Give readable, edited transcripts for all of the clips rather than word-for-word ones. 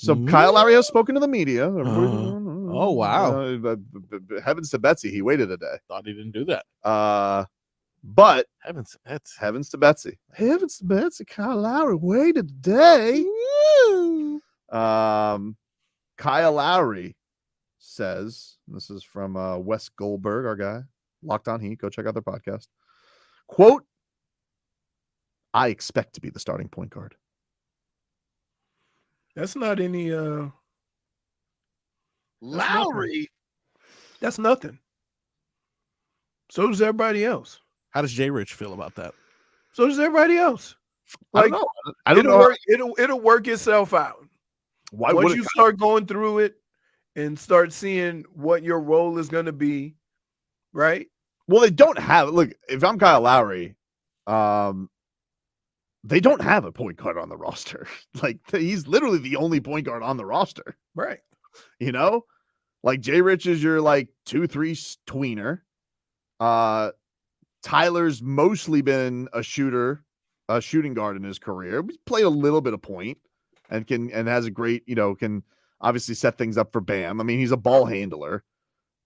So Kyle Lowry has spoken to the media. Oh, wow. Heavens to Betsy, he waited a day. Thought he didn't do that. But Heavens to Betsy. Heavens to Betsy. Heavens to Betsy. Kyle Lowry waited a day. Kyle Lowry says, this is from Wes Goldberg, our guy, Locked On Heat. Go check out their podcast. Quote, I expect to be the starting point guard. That's not any Lowry. That's nothing. So does everybody else. How does Jay Rich feel about that? So does everybody else. I don't know. I don't know. It'll work itself out. Why Once you start going through it and start seeing what your role is going to be, right? Well, they don't have. Look, if I'm Kyle Lowry, they don't have a point guard on the roster. Like, he's literally the only point guard on the roster. Right. You know, like Jay Rich is your like 2-3 tweener. Tyler's mostly been a shooting guard in his career. He's played a little bit of point and has a great, can obviously set things up for Bam. I mean, he's a ball handler,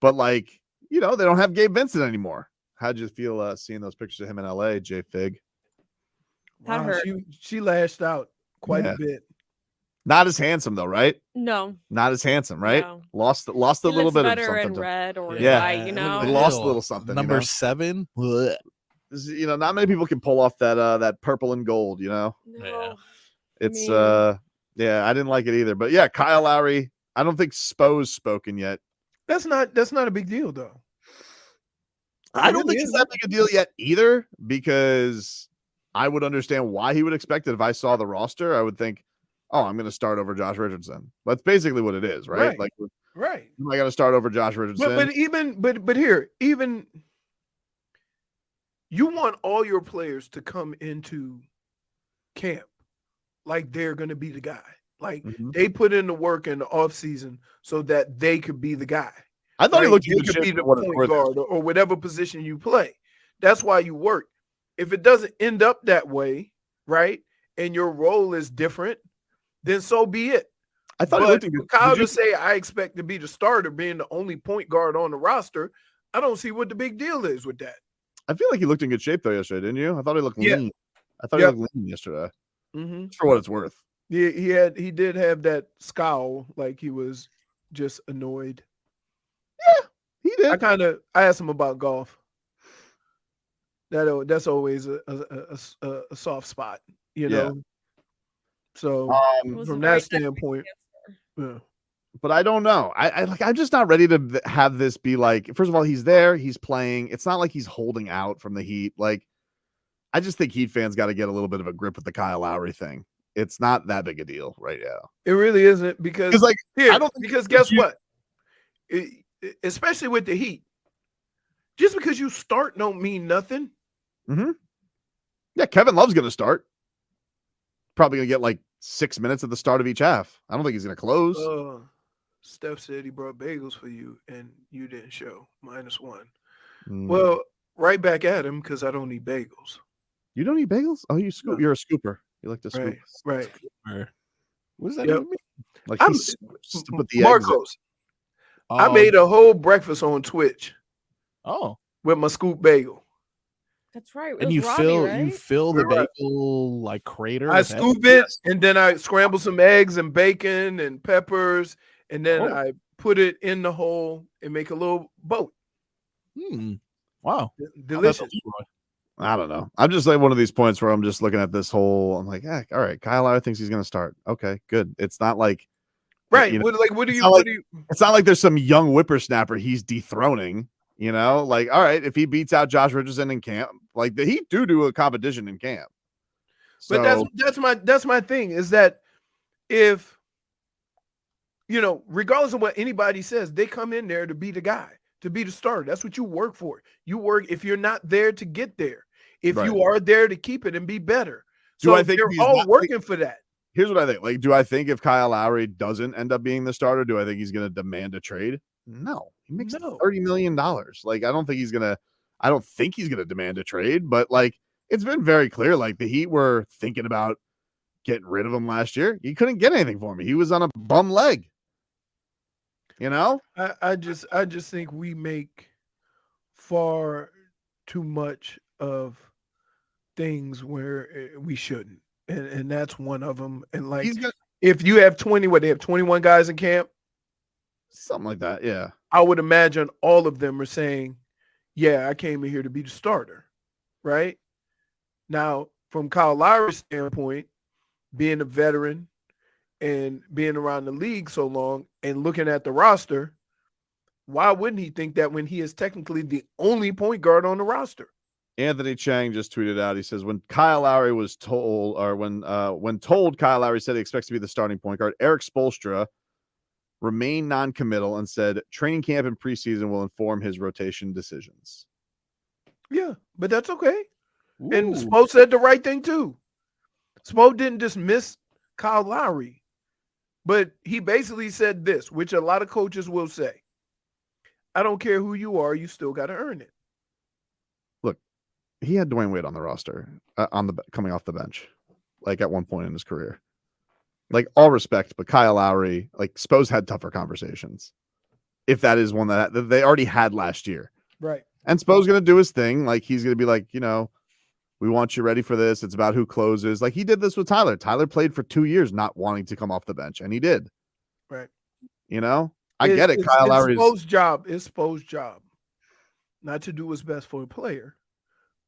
but like, they don't have Gabe Vincent anymore. How'd you feel seeing those pictures of him in LA, Jay Fig? That hurt. She lashed out quite a bit. Not as handsome though, right? No. Not as handsome, right? No. Lost a little bit of something. In red or yeah. white, He lost a little something. Number 7. Not many people can pull off that purple and gold, No. Yeah. It's I didn't like it either. But yeah, Kyle Lowry, I don't think Spo's spoken yet. That's not a big deal though. I don't think it's that big a deal yet either, because I would understand why he would expect it. If I saw the roster, I would think, oh, I'm going to start over Josh Richardson. That's basically what it is, right? Like, right. I got to start over Josh Richardson. But here, even you want all your players to come into camp like they're going to be the guy. Like they put in the work in the offseason so that they could be the guy. I thought he looked good. Could be the point guard or whatever position you play. That's why you work. If it doesn't end up that way, right, and your role is different, then so be it. I thought Kyle to say I expect to be the starter, being the only point guard on the roster, I don't see what the big deal is with that. I feel like he looked in good shape though yesterday, didn't you? I thought he looked lean. I thought he looked lean yesterday. For what it's worth. Yeah, he did have that scowl, like he was just annoyed. Yeah, he did. I asked him about golf. That's always a soft spot, know. So from that standpoint, yeah. But I don't know. I'm just not ready to have this be like. First of all, he's there, he's playing. It's not like he's holding out from the Heat. Like, I just think Heat fans got to get a little bit of a grip with the Kyle Lowry thing. It's not that big a deal right now. It really isn't because like because guess what? Especially with the Heat, just because you start don't mean nothing. Yeah, Kevin Love's going to start. Probably going to get like 6 minutes at the start of each half. I don't think he's going to close. Steph said he brought bagels for you and you didn't show. -1. Well, right back at him because I don't eat bagels. You don't eat bagels? Oh, you scoop. No. You're a scooper. You like to scoop. Right. What does that even mean? Like he's to put the Marcos. I made a whole breakfast on Twitch. Oh. With my scoop bagel. That's right. And you fill the bagel like crater. I scoop it and then I scramble some eggs and bacon and peppers and then I put it in the hole and make a little boat. Wow. Delicious. I don't know. I'm just like one of these points where I'm just looking at this whole. I'm like, all right, Kyle Lowry thinks he's going to start. Okay, good. It's not like, right. What do you? It's not like there's some young whippersnapper he's dethroning. Like, all right, if he beats out Josh Richardson in camp, like the Heat do a competition in camp. So, but that's my thing is that if regardless of what anybody says, they come in there to be the guy, to be the starter. That's what you work for. You work if you're not there to get there. If you are there to keep it and be better. So I think they're all working for that. Here's what I think. Like, do I think if Kyle Lowry doesn't end up being the starter, do I think he's going to demand a trade? No. He makes $30 million. Like, I don't think he's going to demand a trade, but like, it's been very clear. Like the Heat were thinking about getting rid of him last year. He couldn't get anything for me. He was on a bum leg. You know? I just think we make far too much of things where we shouldn't. And that's one of them. And like, if you have 20, they have 21 guys in camp? Something like that, yeah. I would imagine all of them are saying, yeah, I came in here to be the starter, right? Now, from Kyle Lowry's standpoint, being a veteran and being around the league so long and looking at the roster, why wouldn't he think that when he is technically the only point guard on the roster? Anthony Chang just tweeted out. He says, when Kyle Lowry was told, or when told, Kyle Lowry said he expects to be the starting point guard. Eric Spoelstra remained non-committal and said training camp and preseason will inform his rotation decisions. Yeah, but that's okay. Ooh. And Spo said the right thing too. Spo didn't dismiss Kyle Lowry, but he basically said this, which a lot of coaches will say: I don't care who you are, you still got to earn it. Look, he had Dwayne Wade on the roster, coming off the bench, like at one point in his career. Like, all respect, but Kyle Lowry, like, Spo's had tougher conversations. If that is one that they already had last year. Right. And Spo's going to do his thing. Like, he's going to be like, you know, we want you ready for this. It's about who closes. Like, he did this with Tyler. Tyler played for 2 years not wanting to come off the bench, and he did. Right. You know? I get it. Kyle Lowry's Spo's job not to do what's best for a player,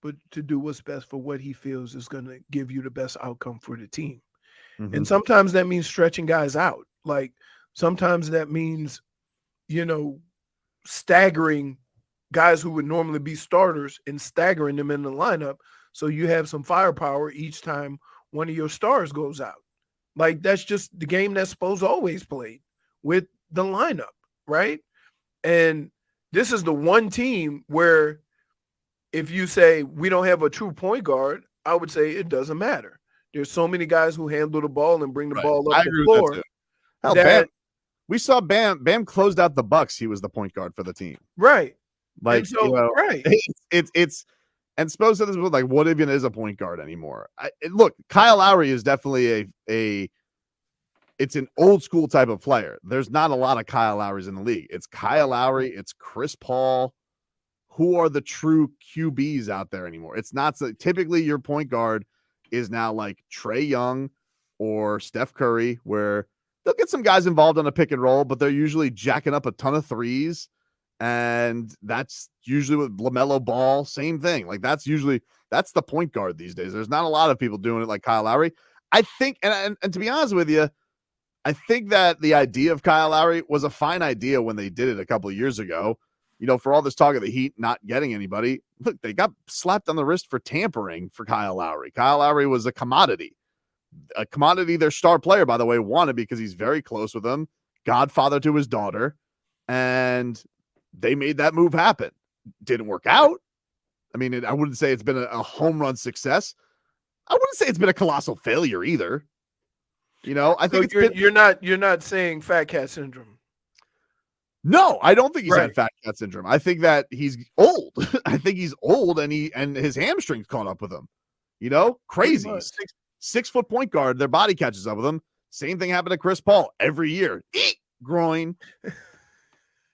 but to do what's best for what he feels is going to give you the best outcome for the team. Mm-hmm. And sometimes that means stretching guys out. Like, sometimes that means, you know, staggering guys who would normally be starters and staggering them in the lineup so you have some firepower each time one of your stars goes out. Like, that's just the game that Spo's always played with the lineup, right? And this is the one team where if you say we don't have a true point guard, I would say it doesn't matter. There's so many guys who handle the ball and bring the ball up the floor. Hell, Bam, we saw Bam closed out the Bucks. He was the point guard for the team. Right. Like, and so, you know, right. It's and Spo said this was like, what even is a point guard anymore? Look, Kyle Lowry is definitely it's an old school type of player. There's not a lot of Kyle Lowrys in the league. It's Kyle Lowry, it's Chris Paul. Who are the true QBs out there anymore? It's not so, typically your point guard is now like Trae Young or Steph Curry, where they'll get some guys involved on a pick and roll, but they're usually jacking up a ton of threes. And that's usually with LaMelo Ball, same thing. Like, that's the point guard these days. There's not a lot of people doing it like Kyle Lowry. I think, and to be honest with you, I think that the idea of Kyle Lowry was a fine idea when they did it a couple of years ago. You know, for all this talk of the Heat not getting anybody, look, they got slapped on the wrist for tampering for Kyle Lowry. Kyle Lowry was a commodity their star player, by the way, wanted because he's very close with them, godfather to his daughter, and they made that move happen. Didn't work out. I mean, I wouldn't say it's been a home run success. I wouldn't say it's been a colossal failure either. You know, I think you're not saying fat cat syndrome. No, I don't think he's had fat cat syndrome. I think that he's old. I think he's old and his hamstrings caught up with him. You know, crazy. 6 foot point guard, their body catches up with him. Same thing happened to Chris Paul every year. Groin.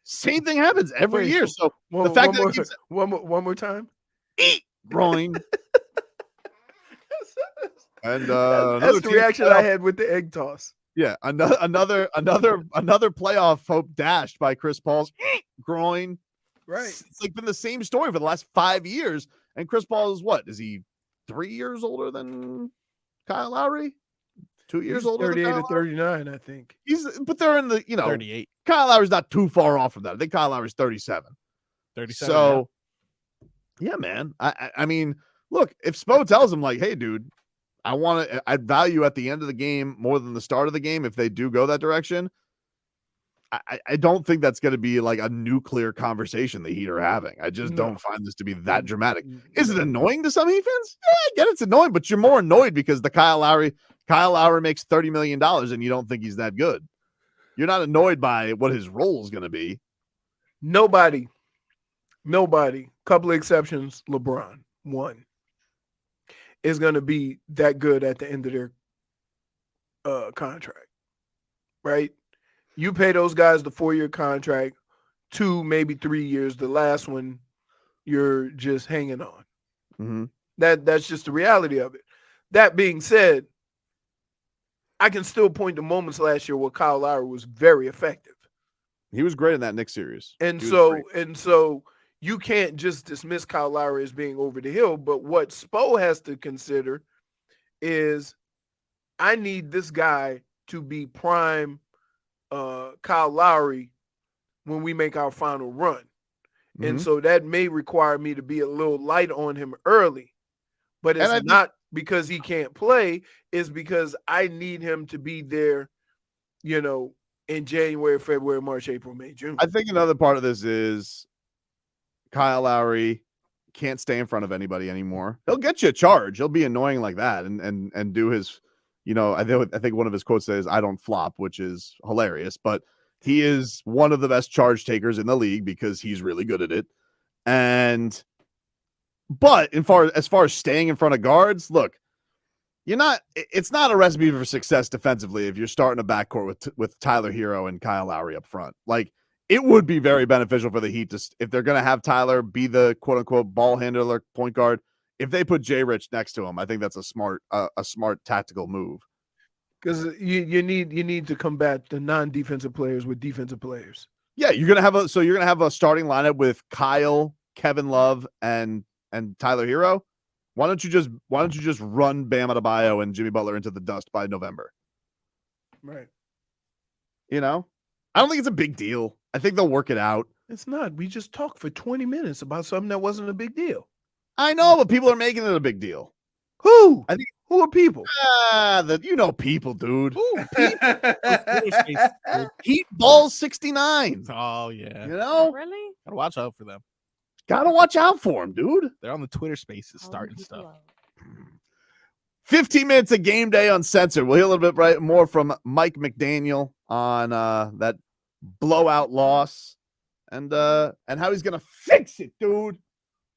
Same thing happens every year. So the fact that one more time. Groin. And that's the reaction I had with the egg toss. Yeah, another playoff hope dashed by Chris Paul's groin. Right. It's like been the same story for the last 5 years. And Chris Paul is what? Is he 3 years older than Kyle Lowry? 2 years older? 38 than Kyle or 39, I think. But they're in the 38. Kyle Lowry's not too far off from that. I think Kyle Lowry's 37. 37. So yeah, man. I mean, look, if Spo tells him like, hey, dude, I'd value at the end of the game more than the start of the game if they do go that direction. I don't think that's going to be like a nuclear conversation the Heat are having. I just don't find this to be that dramatic. Is it annoying to some Heat fans? Yeah, I get it's annoying, but you're more annoyed because Kyle Lowry makes $30 million and you don't think he's that good. You're not annoyed by what his role is going to be. Nobody. Couple of exceptions. LeBron, one, is going to be that good at the end of their contract, right? You pay those guys the 4-year contract, 2, maybe 3 years. The last one, you're just hanging on. Mm-hmm. That's just the reality of it. That being said, I can still point to moments last year where Kyle Lowry was very effective. He was great in that Knicks series. And so you can't just dismiss Kyle Lowry as being over the hill. But what Spo has to consider is I need this guy to be prime Kyle Lowry when we make our final run. Mm-hmm. And so that may require me to be a little light on him early. But it's not because he can't play. It's because I need him to be there, in January, February, March, April, May, June. I think another part of this is Kyle Lowry can't stay in front of anybody anymore. He'll get you a charge. He'll be annoying like that and do his, I think one of his quotes says, "I don't flop," which is hilarious, but he is one of the best charge takers in the league because he's really good at it. But as far as staying in front of guards, look, it's not a recipe for success defensively if you're starting a backcourt with Tyler Hero and Kyle Lowry up front. Like, it would be very beneficial for the Heat if they're going to have Tyler be the quote unquote ball handler point guard. If they put Jay Rich next to him, I think that's a smart tactical move. Because you need to combat the non-defensive players with defensive players. Yeah, you're gonna have a starting lineup with Kyle, Kevin Love, and Tyler Hero. Why don't you just run Bam Adebayo and Jimmy Butler into the dust by November? Right. I don't think it's a big deal. I think they'll work it out. It's not. We just talked for 20 minutes about something that wasn't a big deal. I know, but people are making it a big deal. Who? Who are people? People, dude. Ooh, Heat Balls 69. Oh, yeah. Really? Gotta watch out for them. Gotta watch out for them, dude. They're on the Twitter Spaces starting stuff. 15 minutes of game day uncensored. We'll hear a little bit more from Mike McDaniel on that blowout loss and how he's gonna fix it, dude.